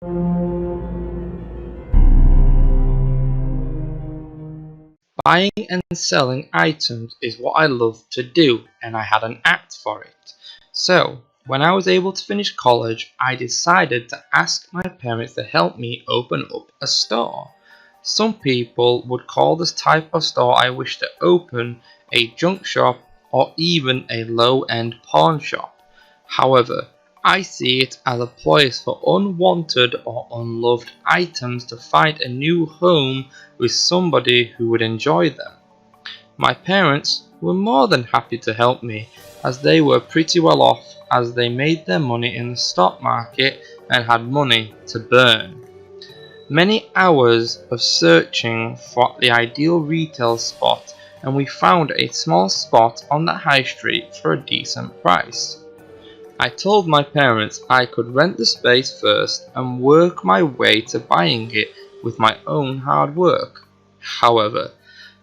Buying and selling items is what I love to do, and I had an act for it. So, when I was able to finish college, I decided to ask my parents to help me open up a store. Some people would call this type of store I wish to open a junk shop or even a low-end pawn shop. However, I see it as a place for unwanted or unloved items to find a new home with somebody who would enjoy them. My parents were more than happy to help me, as they were pretty well off as they made their money in the stock market and had money to burn. Many hours of searching for the ideal retail spot, and we found a small spot on the high street for a decent price. I told my parents I could rent the space first and work my way to buying it with my own hard work. However,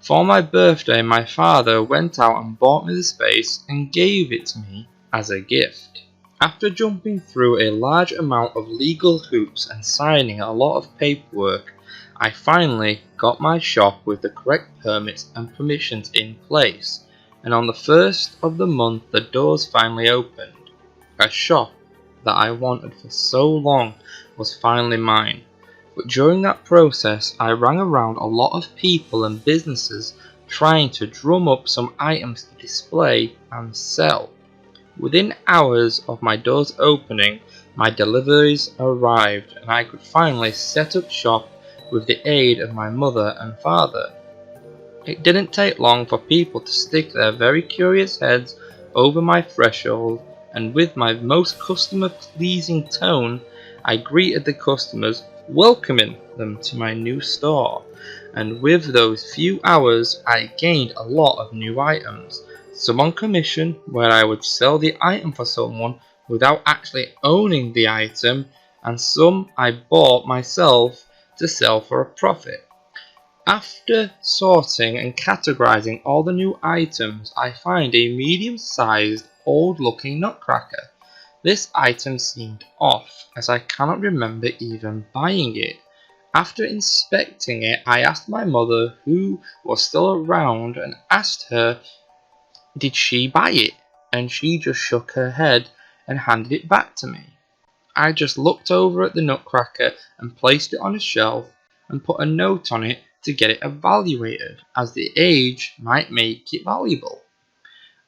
for my birthday my father went out and bought me the space and gave it to me as a gift. After jumping through a large amount of legal hoops and signing a lot of paperwork, I finally got my shop with the correct permits and permissions in place, and on the first of the month the doors finally opened. A shop that I wanted for so long was finally mine, but during that process I rang around a lot of people and businesses trying to drum up some items to display and sell. Within hours of my doors opening, my deliveries arrived and I could finally set up shop with the aid of my mother and father. It didn't take long for people to stick their very curious heads over my threshold, and with my most customer-pleasing tone, I greeted the customers, welcoming them to my new store. And with those few hours, I gained a lot of new items, some on commission, where I would sell the item for someone without actually owning the item, and some I bought myself to sell for a profit. After sorting and categorizing all the new items, I find a medium-sized, old-looking nutcracker. This item seemed off, as I cannot remember even buying it. After inspecting it, I asked my mother, who was still around, and asked her did she buy it, and she just shook her head and handed it back to me. I just looked over at the nutcracker and placed it on a shelf and put a note on it to get it evaluated, as the age might make it valuable.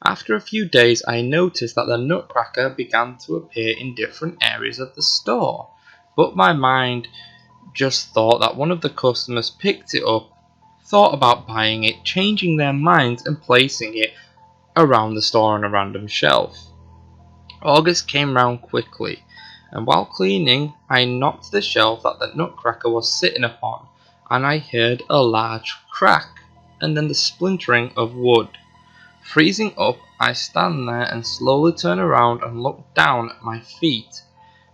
After a few days I noticed that the nutcracker began to appear in different areas of the store, but my mind just thought that one of the customers picked it up, thought about buying it, changing their minds and placing it around the store on a random shelf. August came round quickly, and while cleaning I knocked the shelf that the nutcracker was sitting upon, and I heard a large crack, and then the splintering of wood. Freezing up, I stand there and slowly turn around and look down at my feet,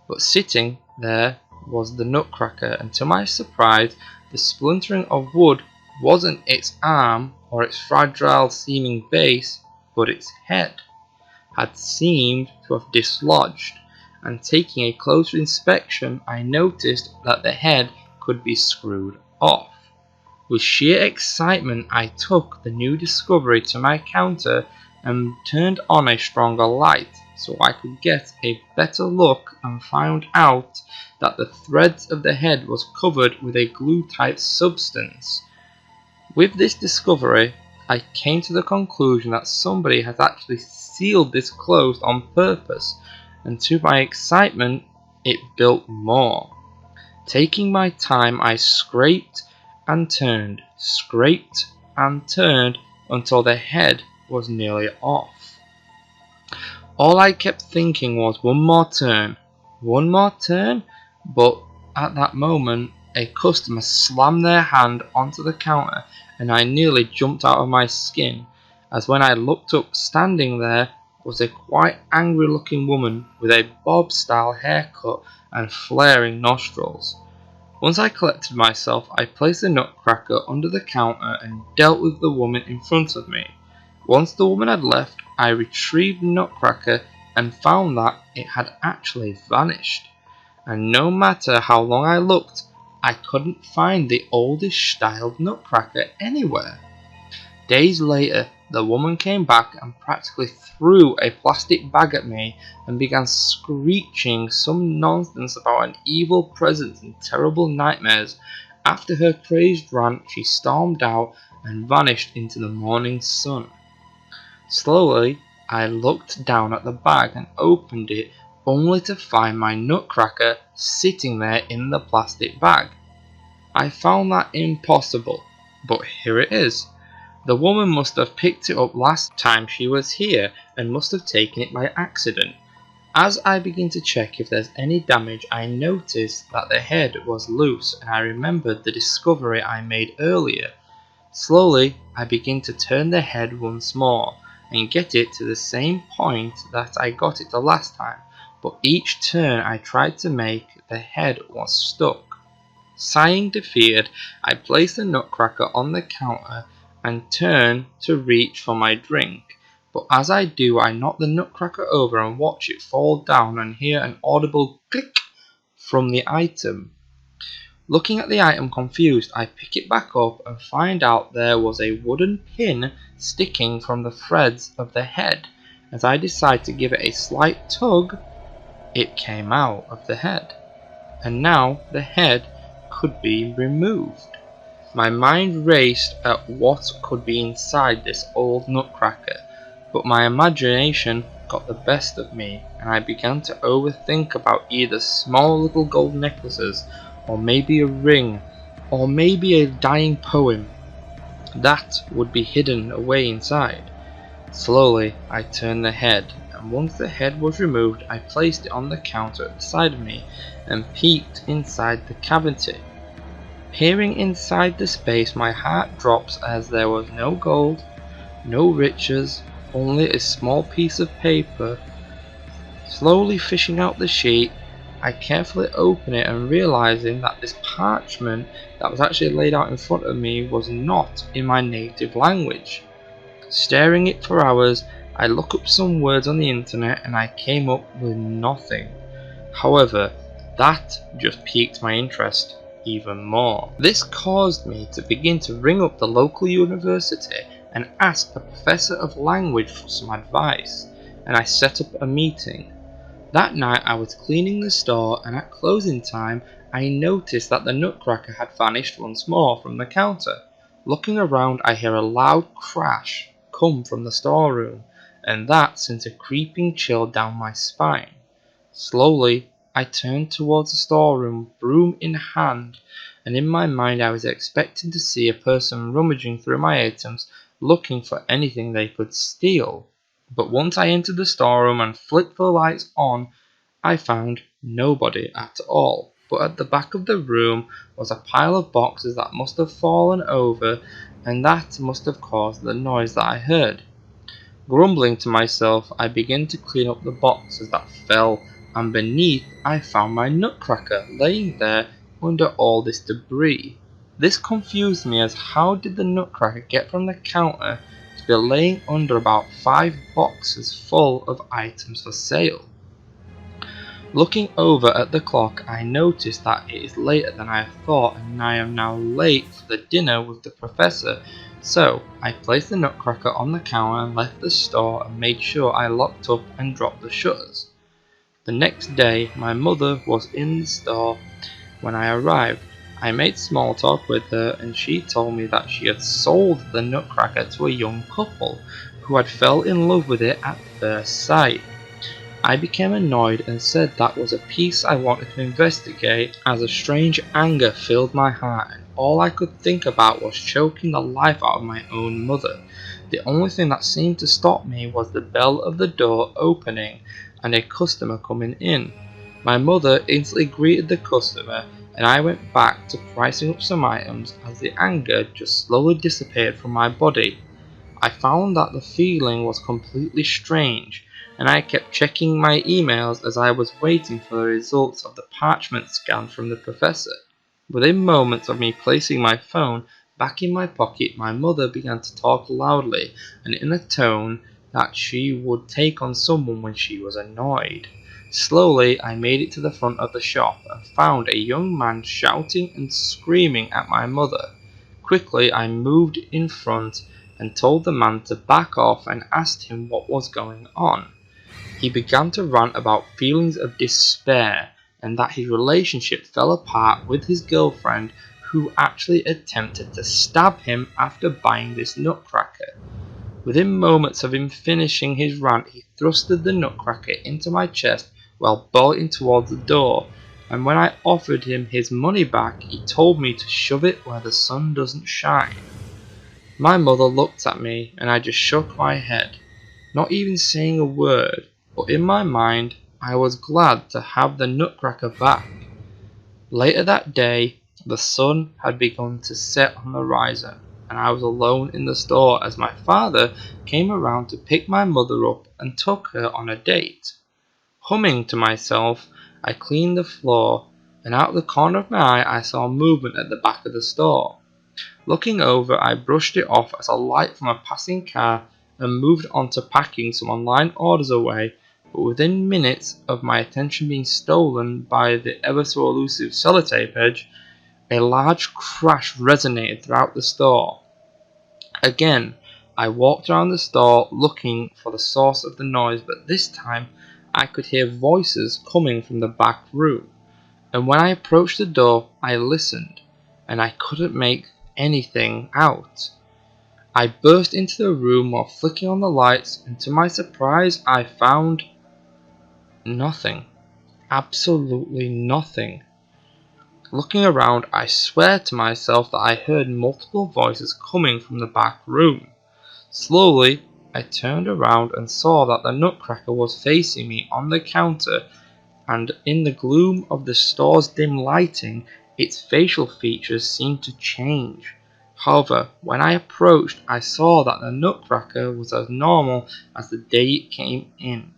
but sitting there was the nutcracker, and to my surprise, the splintering of wood wasn't its arm or its fragile seeming base, but its head had seemed to have dislodged, and taking a closer inspection, I noticed that the head could be screwed off. With sheer excitement, I took the new discovery to my counter and turned on a stronger light so I could get a better look, and found out that the threads of the head was covered with a glue-type substance. With this discovery, I came to the conclusion that somebody had actually sealed this closed on purpose, and to my excitement, it built more. Taking my time, I scraped and turned until the head was nearly off. All I kept thinking was one more turn, but at that moment a customer slammed their hand onto the counter and I nearly jumped out of my skin, as when I looked up, standing there was a quite angry looking woman with a bob style haircut and flaring nostrils. Once I collected myself, I placed the nutcracker under the counter and dealt with the woman in front of me. Once the woman had left, I retrieved the nutcracker and found that it had actually vanished. and no matter how long I looked, I couldn't find the oldish styled nutcracker anywhere. Days later, the woman came back and practically threw a plastic bag at me and began screeching some nonsense about an evil presence and terrible nightmares. After her crazed rant, she stormed out and vanished into the morning sun. Slowly, I looked down at the bag and opened it, only to find my nutcracker sitting there in the plastic bag. I found that impossible, but here it is. The woman must have picked it up last time she was here and must have taken it by accident. As I begin to check if there's any damage, I noticed that the head was loose and I remembered the discovery I made earlier. Slowly, I begin to turn the head once more and get it to the same point that I got it the last time, but each turn I tried to make, the head was stuck. Sighing defeated, I placed the nutcracker on the counter and turned to reach for my drink, but as I do, I knock the nutcracker over and watch it fall down and hear an audible click from the item. Looking at the item confused, I pick it back up and find out there was a wooden pin sticking from the threads of the head. As I decide to give it a slight tug, it came out of the head, and now the head could be removed. My mind raced at what could be inside this old nutcracker, but my imagination got the best of me and I began to overthink about either small little gold necklaces, or maybe a ring, or maybe a dying poem that would be hidden away inside. Slowly I turned the head, and once the head was removed, I placed it on the counter beside me and peeked inside the cavity. Peering inside the space, my heart drops as there was no gold, no riches, only a small piece of paper. Slowly fishing out the sheet, I carefully open it and realizing that this parchment that was actually laid out in front of me was not in my native language. Staring it for hours, I looked up some words on the internet and I came up with nothing. However, that just piqued my interest even more. This caused me to begin to ring up the local university and ask the professor of language for some advice, and I set up a meeting. That night I was cleaning the store, and at closing time I noticed that the nutcracker had vanished once more from the counter. Looking around, I hear a loud crash come from the storeroom, and that sent a creeping chill down my spine. Slowly, I turned towards the storeroom, broom in hand, and in my mind I was expecting to see a person rummaging through my items, looking for anything they could steal. But once I entered the storeroom and flicked the lights on, I found nobody at all. But at the back of the room was a pile of boxes that must have fallen over, and that must have caused the noise that I heard. Grumbling to myself, I began to clean up the boxes that fell, and beneath I found my nutcracker laying there under all this debris. This confused me, as how did the nutcracker get from the counter to be laying under about 5 boxes full of items for sale? Looking over at the clock, I noticed that it is later than I thought, and I am now late for the dinner with the professor. So I placed the nutcracker on the counter and left the store and made sure I locked up and dropped the shutters. The next day, my mother was in the store when I arrived. I made small talk with her, and she told me that she had sold the nutcracker to a young couple who had fell in love with it at first sight. I became annoyed and said that was a piece I wanted to investigate, as a strange anger filled my heart and all I could think about was choking the life out of my own mother. The only thing that seemed to stop me was the bell of the door opening and a customer coming in. My mother instantly greeted the customer and I went back to pricing up some items as the anger just slowly disappeared from my body. I found that the feeling was completely strange, and I kept checking my emails as I was waiting for the results of the parchment scan from the professor. Within moments of me placing my phone back in my pocket, my mother began to talk loudly and in a tone that she would take on someone when she was annoyed. Slowly, I made it to the front of the shop and found a young man shouting and screaming at my mother. Quickly, I moved in front and told the man to back off and asked him what was going on. He began to rant about feelings of despair and that his relationship fell apart with his girlfriend, who actually attempted to stab him after buying this nutcracker. Within moments of him finishing his rant, he thrusted the nutcracker into my chest while bolting towards the door, and when I offered him his money back, he told me to shove it where the sun doesn't shine. My mother looked at me and I just shook my head, not even saying a word, but in my mind I was glad to have the nutcracker back. Later that day, the sun had begun to set on the horizon, and I was alone in the store as my father came around to pick my mother up and took her on a date. Humming to myself, I cleaned the floor, and out of the corner of my eye I saw movement at the back of the store. Looking over, I brushed it off as a light from a passing car and moved on to packing some online orders away, but within minutes of my attention being stolen by the ever so elusive sellotape edge, a large crash resonated throughout the store. Again, I walked around the store looking for the source of the noise, but this time I could hear voices coming from the back room, and when I approached the door, I listened, and I couldn't make anything out. I burst into the room while flicking on the lights, and to my surprise, I found nothing. Absolutely nothing. Looking around, I swear to myself that I heard multiple voices coming from the back room. Slowly, I turned around and saw that the nutcracker was facing me on the counter, and in the gloom of the store's dim lighting, its facial features seemed to change. However, when I approached, I saw that the nutcracker was as normal as the day it came in.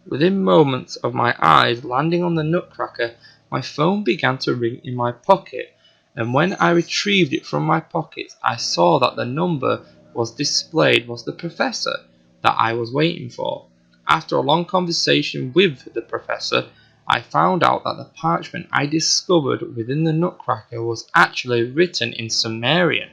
Within moments of my eyes landing on the nutcracker, my phone began to ring in my pocket, and when I retrieved it from my pocket, I saw that the number was displayed was the professor that I was waiting for. After a long conversation with the professor, I found out that the parchment I discovered within the nutcracker was actually written in Sumerian.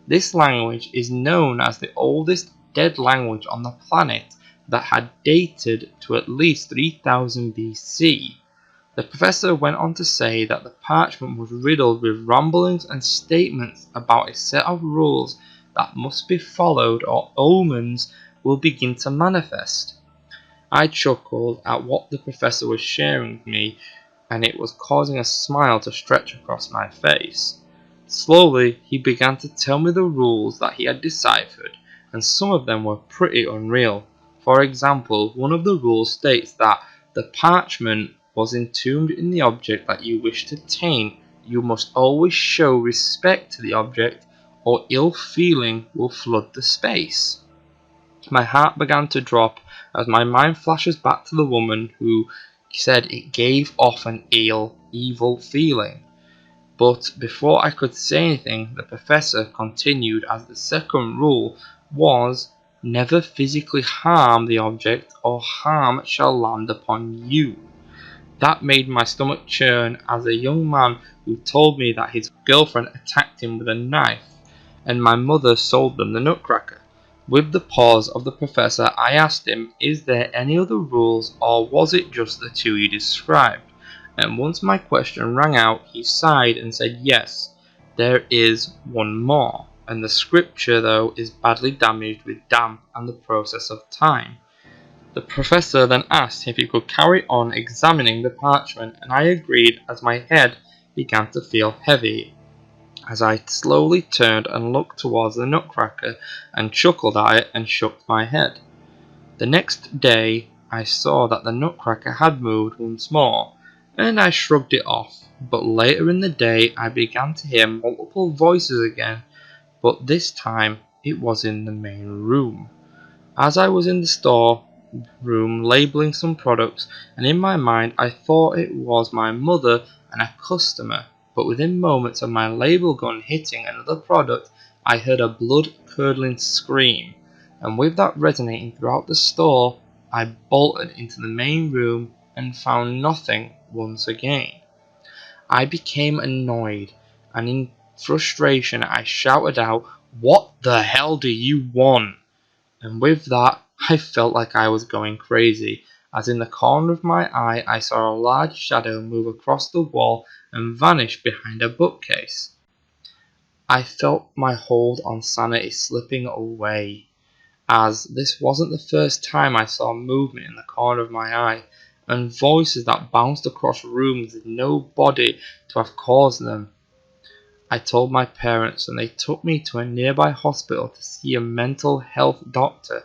This language is known as the oldest dead language on the planet that had dated to at least 3000 BC. The professor went on to say that the parchment was riddled with ramblings and statements about a set of rules that must be followed or omens will begin to manifest. I chuckled at what the professor was sharing with me, and it was causing a smile to stretch across my face. Slowly, he began to tell me the rules that he had deciphered, and some of them were pretty unreal. For example, one of the rules states that the parchment was entombed in the object that you wish to attain. You must always show respect to the object, or ill feeling will flood the space. My heart began to drop as my mind flashes back to the woman who said it gave off an evil feeling. But before I could say anything, the professor continued as the second rule was never physically harm the object or harm shall land upon you. That made my stomach churn as a young man who told me that his girlfriend attacked him with a knife and my mother sold them the nutcracker. With the pause of the professor, I asked him, is there any other rules or was it just the two you described? And once my question rang out, he sighed and said yes, there is one more, and the scripture though is badly damaged with damp and the process of time. The professor then asked if he could carry on examining the parchment, and I agreed as my head began to feel heavy as I slowly turned and looked towards the nutcracker and chuckled at it and shook my head. The next day I saw that the nutcracker had moved once more, and I shrugged it off, but later in the day I began to hear multiple voices again, but this time it was in the main room. As I was in the store room labeling some products, and in my mind I thought it was my mother and a customer, but within moments of my label gun hitting another product, I heard a blood-curdling scream, and with that resonating throughout the store, I bolted into the main room and found nothing once again. I became annoyed, and in frustration I shouted out, "What the hell do you want?" And with that, I felt like I was going crazy, as in the corner of my eye I saw a large shadow move across the wall and vanish behind a bookcase. I felt my hold on sanity slipping away, as this wasn't the first time I saw movement in the corner of my eye, and voices that bounced across rooms with no body to have caused them. I told my parents, and they took me to a nearby hospital to see a mental health doctor.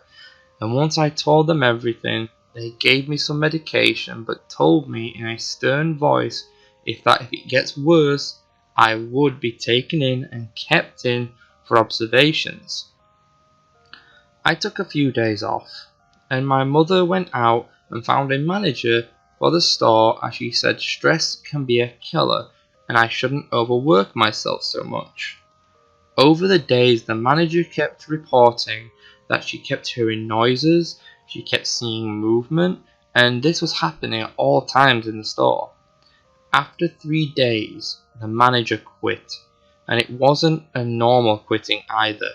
And once I told them everything, they gave me some medication but told me in a stern voice if it gets worse, I would be taken in and kept in for observations. I took a few days off, and my mother went out and found a manager for the store, as she said stress can be a killer and I shouldn't overwork myself so much. Over the days, the manager kept reporting that she kept hearing noises, she kept seeing movement, and this was happening at all times in the store. After 3 days, the manager quit, and it wasn't a normal quitting either,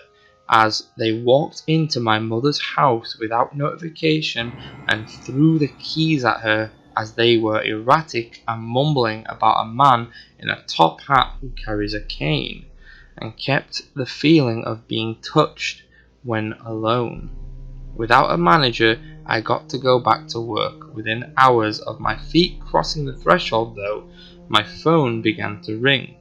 as they walked into my mother's house without notification and threw the keys at her as they were erratic and mumbling about a man in a top hat who carries a cane, and kept the feeling of being touched when alone. Without a manager, I got to go back to work. Within hours of my feet crossing the threshold, though, my phone began to ring.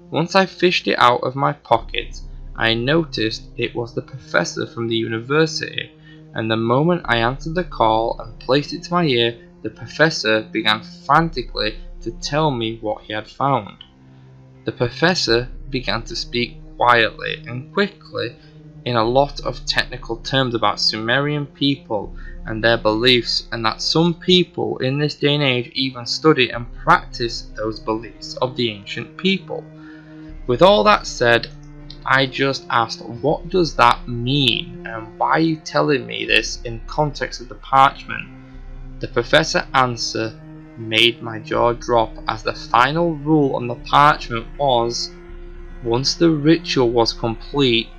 Once I fished it out of my pocket, I noticed it was the professor from the university, and the moment I answered the call and placed it to my ear, the professor began frantically to tell me what he had found. The professor began to speak quietly and quickly in a lot of technical terms about Sumerian people and their beliefs, and that some people in this day and age even study and practice those beliefs of the ancient people. With all that said, I just asked, "What does that mean, and why are you telling me this in context of the parchment?" The professor's answer made my jaw drop, as the final rule on the parchment was, once the ritual was complete,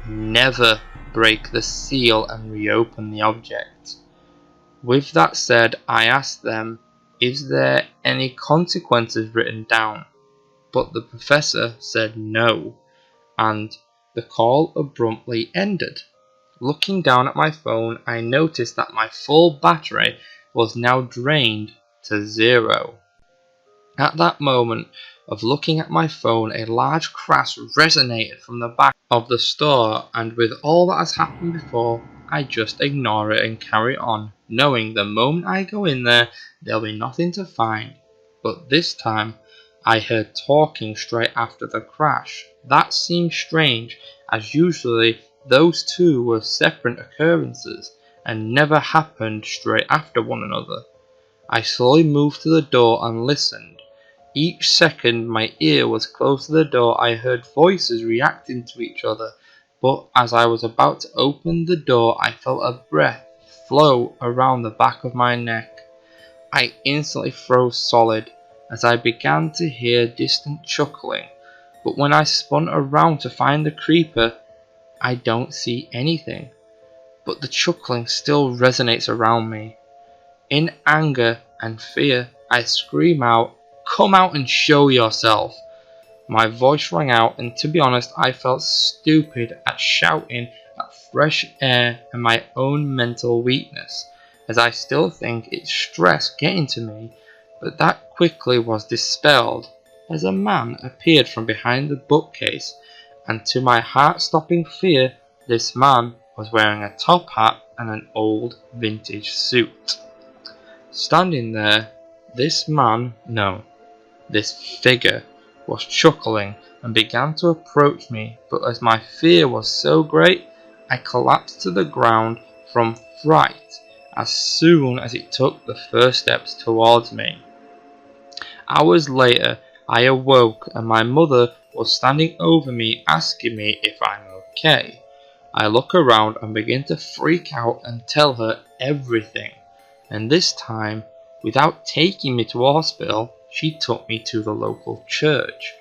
never break the seal and reopen the object. With that said, I asked them, "Is there any consequences written down?" But the professor said no, and the call abruptly ended. Looking down at my phone, I noticed that my full battery was now drained to 0. At that moment of looking at my phone, a large crash resonated from the back of the store, and with all that has happened before, I just ignore it and carry on, knowing the moment I go in there, there'll be nothing to find. But this time, I heard talking straight after the crash. That seemed strange, as usually those two were separate occurrences and never happened straight after one another. I slowly moved to the door and listened. Each second my ear was close to the door, I heard voices reacting to each other, but as I was about to open the door, I felt a breath flow around the back of my neck. I instantly froze solid, as I began to hear distant chuckling, but when I spun around to find the creeper, I don't see anything, but the chuckling still resonates around me. In anger and fear, I scream out, "Come out and show yourself!" My voice rang out, and to be honest, I felt stupid at shouting at fresh air and my own mental weakness, as I still think it's stress getting to me, but that quickly was dispelled as a man appeared from behind the bookcase, and to my heart-stopping fear, this man was wearing a top hat and an old vintage suit. Standing there, this figure was chuckling and began to approach me, but as my fear was so great, I collapsed to the ground from fright as soon as it took the first steps towards me. Hours later, I awoke and my mother was standing over me asking me if I'm okay. I look around and begin to freak out and tell her everything, and this time Without taking me to a hospital, she took me to the local church.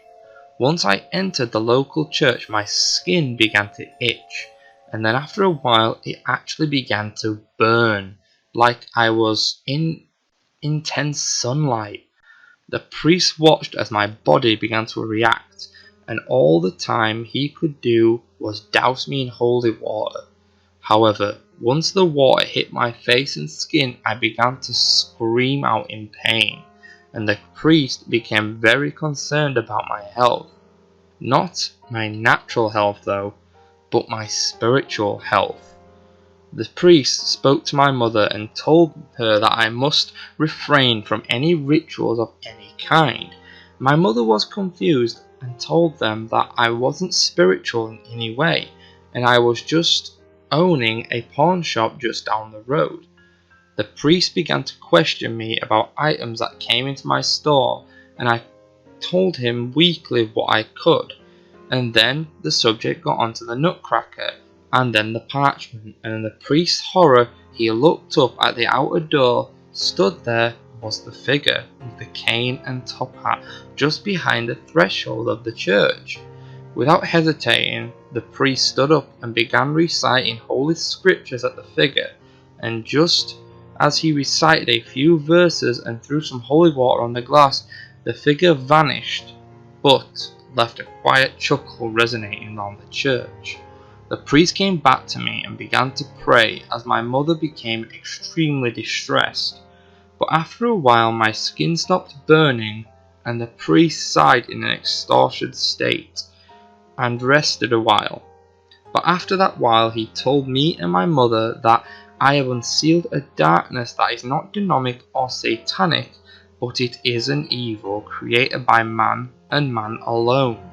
Once I entered the local church, my skin began to itch, and then after a while it actually began to burn, like I was in intense sunlight. The priest watched as my body began to react, and all the time he could do was douse me in holy water. However, once the water hit my face and skin, I began to scream out in pain, and the priest became very concerned about my health. Not my natural health though, but my spiritual health. The priest spoke to my mother and told her that I must refrain from any rituals of any kind. My mother was confused and told them that I wasn't spiritual in any way, and I was just owning a pawn shop just down the road. The priest began to question me about items that came into my store, and I told him weakly what I could. And then the subject got onto the nutcracker, and then the parchment, and in the priest's horror he looked up at the outer door. Stood there was the figure with the cane and top hat just behind the threshold of the church. Without hesitating, the priest stood up and began reciting holy scriptures at the figure, and just as he recited a few verses and threw some holy water on the glass, the figure vanished, but left a quiet chuckle resonating around the church. The priest came back to me and began to pray as my mother became extremely distressed. But after a while my skin stopped burning and the priest sighed in an exhausted state and rested a while. But after that while he told me and my mother that I have unsealed a darkness that is not demonic or satanic, but it is an evil created by man and man alone.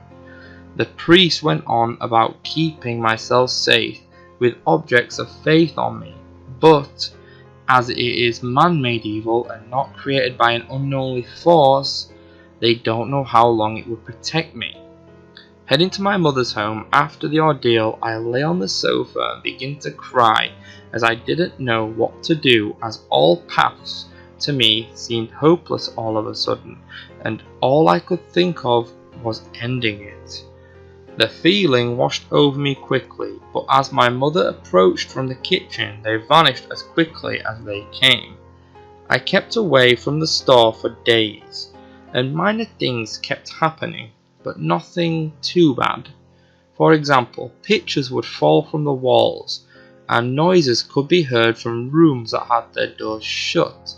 The priest went on about keeping myself safe with objects of faith on me, but as it is man-made evil and not created by an unknown force, they don't know how long it would protect me. Heading to my mother's home after the ordeal, I lay on the sofa and began to cry as I didn't know what to do, as all paths to me seemed hopeless all of a sudden, and all I could think of was ending it. The feeling washed over me quickly, but as my mother approached from the kitchen, they vanished as quickly as they came. I kept away from the store for days, and minor things kept happening, but nothing too bad. For example, pictures would fall from the walls, and noises could be heard from rooms that had their doors shut.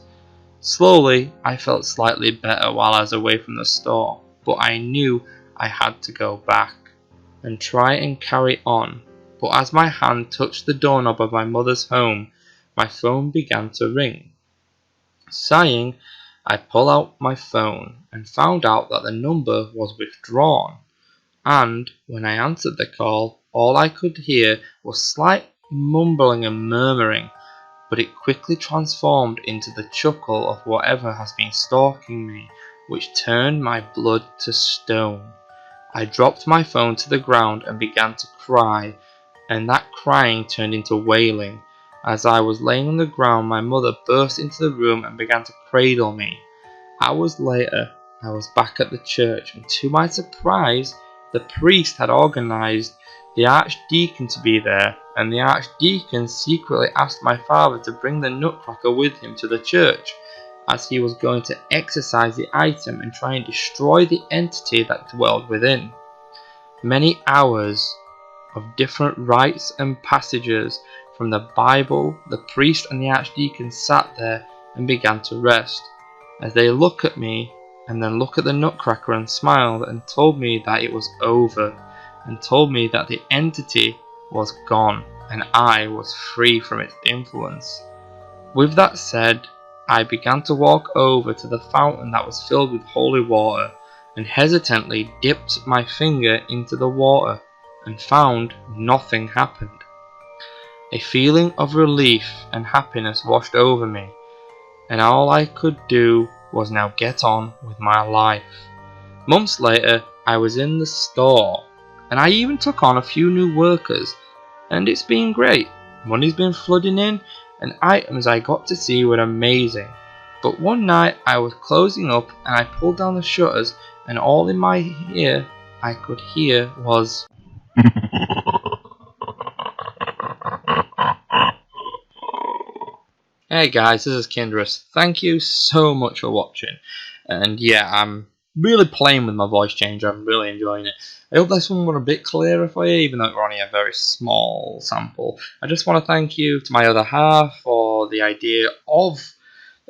Slowly, I felt slightly better while I was away from the store, but I knew I had to go back and try and carry on. But as my hand touched the doorknob of my mother's home, my phone began to ring. Sighing, I pulled out my phone and found out that the number was withdrawn, and when I answered the call, all I could hear was slight mumbling and murmuring, but it quickly transformed into the chuckle of whatever has been stalking me, which turned my blood to stone. I dropped my phone to the ground and began to cry, and that crying turned into wailing. As I was laying on the ground, my mother burst into the room and began to cradle me. Hours later, I was back at the church, and to my surprise, the priest had organized the archdeacon to be there, and the archdeacon secretly asked my father to bring the nutcracker with him to the church, as he was going to exorcise the item and try and destroy the entity that dwelled within. Many hours of different rites and passages from the Bible, the priest and the archdeacon sat there and began to rest, as they looked at me and then looked at the nutcracker and smiled and told me that it was over, and told me that the entity was gone and I was free from its influence. With that said, I began to walk over to the fountain that was filled with holy water, and hesitantly dipped my finger into the water and found nothing happened. A feeling of relief and happiness washed over me, and all I could do was now get on with my life. Months later, I was in the store, and I even took on a few new workers, and it's been great. Money's been flooding in, and items I got to see were amazing. But one night I was closing up and I pulled down the shutters, and all in my ear I could hear was Hey guys, this is Kinderus. Thank you so much for watching. And yeah, I'm really playing with my voice changer. I'm really enjoying it. I hope this one were a bit clearer for you, even though we're only a very small sample. I just want to thank you to my other half for the idea of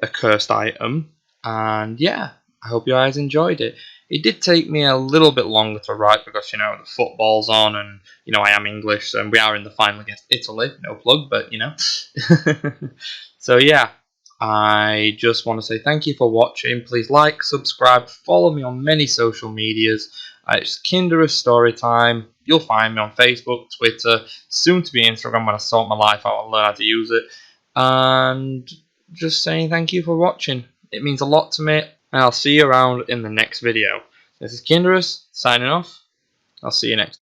a cursed item. And yeah, I hope you guys enjoyed it. It did take me a little bit longer to write because, you know, the football's on and, you know, I am English and we are in the final against Italy. No plug, but, you know. So yeah, I just want to say thank you for watching. Please like, subscribe, follow me on many social medias. It's Kinderus Storytime. You'll find me on Facebook, Twitter, soon to be Instagram when I sort my life out and learn how to use it. And just saying thank you for watching. It means a lot to me, and I'll see you around in the next video. This is Kinderus, signing off. I'll see you next.